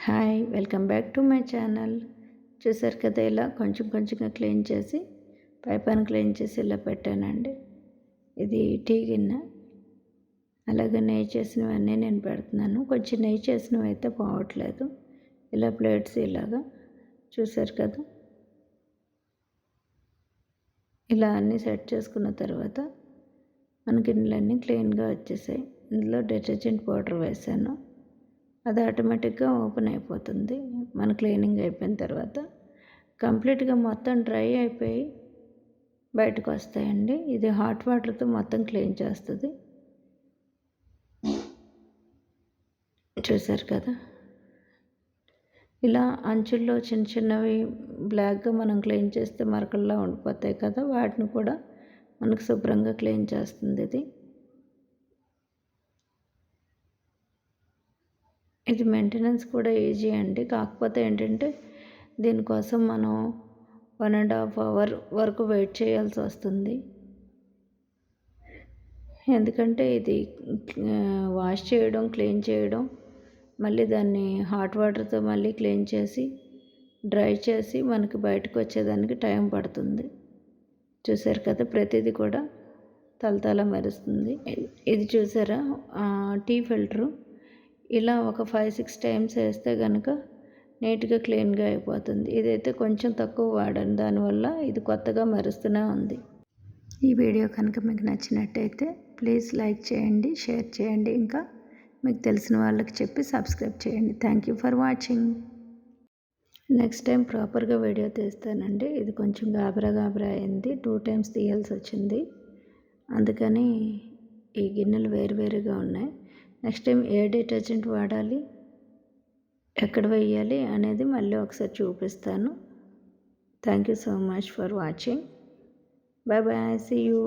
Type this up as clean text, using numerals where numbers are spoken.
Hi, welcome back to my channel. చూసారు కదా, ఇలా కొంచెం కొంచెంగా క్లీన్ చేసి పైన క్లీన్ చేసి ఇలా పెట్టానండి. ఇది టీ గిన్నె. అలాగే నెయ్యి చేసినవన్నీ నేను పెడుతున్నాను. కొంచెం నెయ్యి చేసినవి అయితే పోవట్లేదు. ఇలా ప్లేట్స్ ఇలాగా చూసారు కదా, ఇలా అన్నీ సెట్ చేసుకున్న తర్వాత మన గిన్నెలన్నీ క్లీన్గా వచ్చేసాయి. ఇందులో డిటర్జెంట్ పౌడర్ వేసాను. అది ఆటోమేటిక్గా ఓపెన్ అయిపోతుంది మన క్లీనింగ్ అయిపోయిన తర్వాత. కంప్లీట్గా మొత్తం డ్రై అయిపోయి బయటకు వస్తాయండి. ఇది హాట్ వాటర్తో మొత్తం క్లీన్ చేస్తుంది. చూసారు కదా, ఇలా అంచుల్లో చిన్న చిన్నవి బ్లాక్గా మనం క్లీన్ చేస్తే మరకల్లా ఉండిపోతాయి కదా, వాటిని కూడా మనకు శుభ్రంగా క్లీన్ చేస్తుంది. ఇది మెయింటెనెన్స్ కూడా ఈజీ అండి. కాకపోతే ఏంటంటే దీనికోసం మనం 1.5 అవర్ వరకు వెయిట్ చేయాల్సి వస్తుంది. ఎందుకంటే ఇది వాష్ చేయడం, క్లీన్ చేయడం, మళ్ళీ దాన్ని హాట్ వాటర్తో మళ్ళీ క్లీన్ చేసి డ్రై చేసి మనకి బయటకు వచ్చేదానికి టైం పడుతుంది. చూసారు కదా, ప్రతిదీ కూడా తలతల మెరుస్తుంది. ఇది చూసారా, టీ ఫిల్టరు. ఇలా ఒక 5-6 టైమ్స్ వేస్తే కనుక నీట్గా క్లీన్గా అయిపోతుంది. ఇదైతే కొంచెం తక్కువ వాడాను, దానివల్ల ఇది కొత్తగా మెరుస్తూనే ఉంది. ఈ వీడియో కనుక మీకు నచ్చినట్టయితే ప్లీజ్ లైక్ చేయండి, షేర్ చేయండి, ఇంకా మీకు తెలిసిన వాళ్ళకి చెప్పి సబ్స్క్రైబ్ చేయండి. Thank you for watching. Next time ప్రాపర్గా వీడియో తీస్తానండి. ఇది కొంచెం గాబరా అయింది, 2 టైమ్స్ తీయాల్సి వచ్చింది. అందుకని ఈ గిన్నెలు వేరువేరుగా ఉన్నాయి. నెక్స్ట్ టైం ఏ డిటర్జెంట్ వాడాలి, ఎక్కడ వేయాలి అనేది మళ్ళీ ఒకసారి చూపిస్తాను. Thank you so much for watching. Bye bye, see you.